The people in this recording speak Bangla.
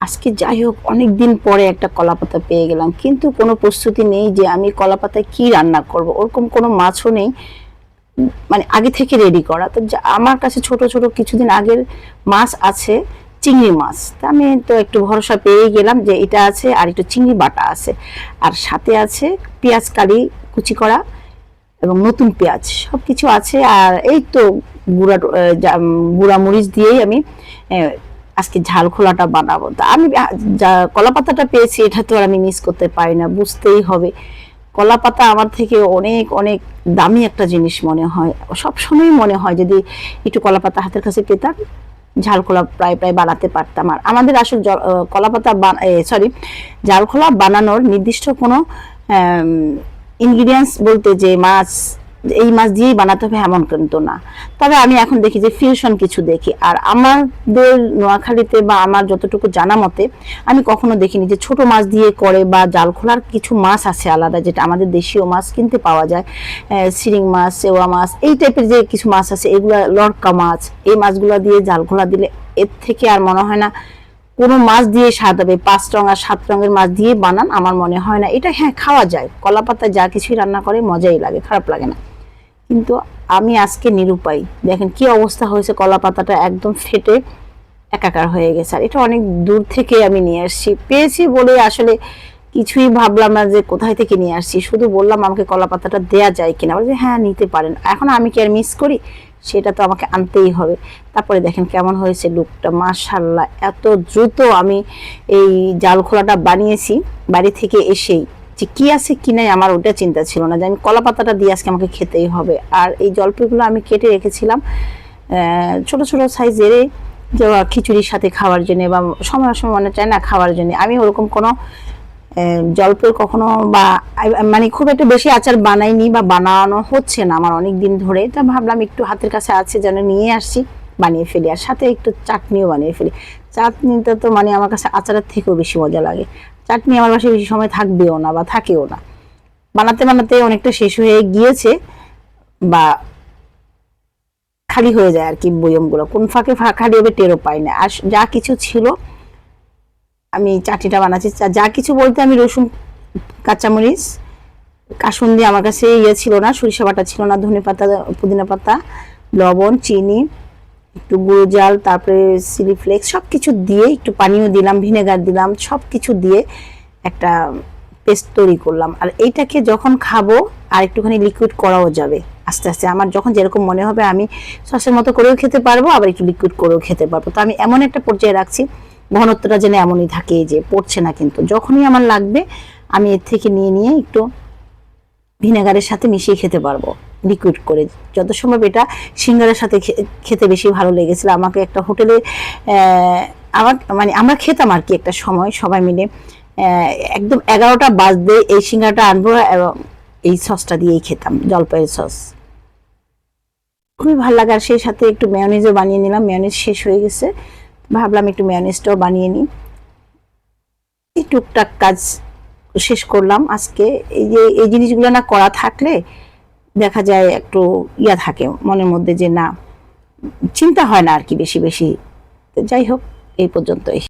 আজকে যাই হোক অনেকদিন পরে একটা কলাপাতা পেয়ে গেলাম, কিন্তু কোনো প্রস্তুতি নেই যে আমি কলাপাতায় কি রান্না করব, ওরকম কোনো মাছও নেই মানে আগে থেকে রেডি করা। তো আমার কাছে ছোট ছোট কিছুদিন আগের মাছ আছে, চিংড়ি মাছ। তা আমি তো একটু ভরসা পেয়ে গেলাম যে এটা আছে, আর একটু চিংড়ি বাটা আছে, আর সাথে আছে পেঁয়াজ কালি কুচি করা এবং নতুন পেঁয়াজ, সব কিছু আছে। আর এই তো গুঁড়া গুঁড়া মরিচ দিয়েই আমি আজকে ঝাল খোলাটা বানাবো। তা আমি যা কলা পাতাটা পেয়েছি এটা তো আর আমি মিস করতে পারি না, বুঝতেই হবে। কলা পাতা আমার থেকে অনেক অনেক দামি একটা জিনিস মনে হয়, সবসময় মনে হয় যদি একটু কলা পাতা হাতের কাছে পেতাম, ঝাল খোলা প্রায় প্রায় বানাতে পারতাম। আর আমাদের আসলে কলা পাতা সরি ঝাল খোলা বানানোর নির্দিষ্ট কোনো ইনগ্রিডিয়েন্টস বলতে যে মাছ এই মাছ দিয়েই বানাতে হবে এমন কিন্তু না। তবে আমি এখন দেখি যে ফিউশন কিছু দেখি। আর আমাদের নোয়াখালীতে বা আমার যতটুকু জানা মতে আমি কখনো দেখিনি যে ছোট মাছ দিয়ে করে, বা জাল খোলার কিছু মাছ আছে আলাদা যেটা আমাদের দেশীয় মাছ কিনতে পাওয়া যায়, শিরিং মাছ, সেওয়া মাছ, এই টাইপের যে কিছু মাছ আছে, এগুলা লড়কা মাছ, এই মাছগুলো দিয়ে জাল খোলা দিলে এর থেকে আর মনে হয় না কোনো মাছ দিয়ে স্বাদ হবে। 5 রং আর 7 রঙের মাছ দিয়ে বানান, আমার মনে হয় না এটা। হ্যাঁ, খাওয়া যায়, কলা পাতায় যা কিছুই রান্না করে মজাই লাগে, খারাপ লাগে না। কিন্তু আমি আজকে নিরুপায়, দেখেন কি অবস্থা হয়েছে, কলা পাতাটা একদম ফেটে একাকার হয়ে গেছে। আর এটা অনেক দূর থেকে আমি নিয়ে আসছি, পেয়েছি বলে আসলে কিছুই ভাবলাম না যে কোথায় থেকে নিয়ে আসছি, শুধু বললাম আমাকে কলা পাতাটা দেয়া যায় কিনা, বলে হ্যাঁ নিতে পারেন। এখন আমি কি আর মিস করি, সেটা তো আমাকে আনতেই হবে। তারপরে দেখেন কেমন হয়েছে লুকটা, মাশাআল্লাহ। এত দ্রুত আমি এই জাল খোলাটা বানিয়েছি বাড়ি থেকে এসেই। যে কি আছে কি নাই আমার ওটা চিন্তা ছিল না, যে আমি কলা পাতাটা দিয়ে আজকে আমাকে খেতেই হবে। আর এই জলপাইগুলো আমি কেটে রেখেছিলাম ছোট ছোট সাইজের, যে খিচুড়ির সাথে খাওয়ার জন্য, বা সময় সময় মনে চায় না খাওয়ার জন্য। আমি ওরকম কোনো জলপাই কখনো বা মানে খুব একটা বেশি আচার বানাইনি, বা বানানো হচ্ছে না আমার অনেক দিন ধরে। তা ভাবলাম একটু হাতের কাছে আছে যেন নিয়ে আসছি, বানিয়ে ফেলি। আর সাথে একটু চাটনিও বানিয়ে ফেলি। চাটনিটা তো মানে আমার কাছে আচারের থেকেও বেশি মজা লাগে। চাটনি আমার বাসায় বেশি সময় থাকবেও না বা থাকেও না, বানাতে বানাতে অনেকটা শেষ হয়ে গিয়েছে, বা খালি হয়ে যায় আর কি বয়মগুলো, কোন ফাঁকে খালি হবে টেরও পাই না। আর যা কিছু ছিল আমি চাটনিটা বানাচ্ছি, যা কিছু বলতে আমি রসুন, কাঁচামরিচ, কাসুন্দি আমার কাছে ছিল না, সরিষা বাটা ছিল না, ধনে পাতা, পুদিনা পাতা, লবণ, চিনি, একটু গুঁড়ো জাল, তারপরে চিলি ফ্লেক্স, সব কিছু দিয়ে একটু পানিও দিলাম, ভিনেগার দিলাম, সব কিছু দিয়ে একটা পেস্ট তৈরি করলাম। আর এইটাকে যখন খাবো আর একটুখানি লিকুইড করাও যাবে আস্তে আস্তে। আমার যখন যেরকম মনে হবে আমি সসের মতো করেও খেতে পারবো, আবার একটু লিকুইড করেও খেতে পারবো। তো আমি এমন একটা পর্যায়ে রাখছি, ঘনত্বটা যেন এমনই থাকে, এই যে পড়ছে না, কিন্তু যখনই আমার লাগবে আমি এর থেকে নিয়ে নিয়ে একটু ভিনেগারের সাথে মিশিয়ে খেতে পারবো লিকুইড করে। যত সম্ভব এটা সিঙ্গারের সাথে খেতে বেশি ভালো লেগেছিল আমাকে। একটা হোটেলে আমার মানে আমরা খেতাম আর কি একটা সময় সবাই মিলে, একদম 11টা বাজতে এই সিঙ্গারাটা আনবো এবং এই সসটা দিয়েই খেতাম, জলপাইয়ের সস, খুবই ভালো লাগে। আর সেই সাথে একটু মেয়োনিজও বানিয়ে নিলাম, মেয়োনিজ শেষ হয়ে গেছে, ভাবলাম একটু মেয়োনিজটাও বানিয়ে নিই। এই টুকটাক কাজ শেষ করলাম আজকে। এই যে এই জিনিসগুলো না করা থাকলে দেখা যায় একটু থাকে মনের মধ্যে, যে না চিন্তা হয় না আর কি বেশি বেশি। যাই হোক, এই পর্যন্তই।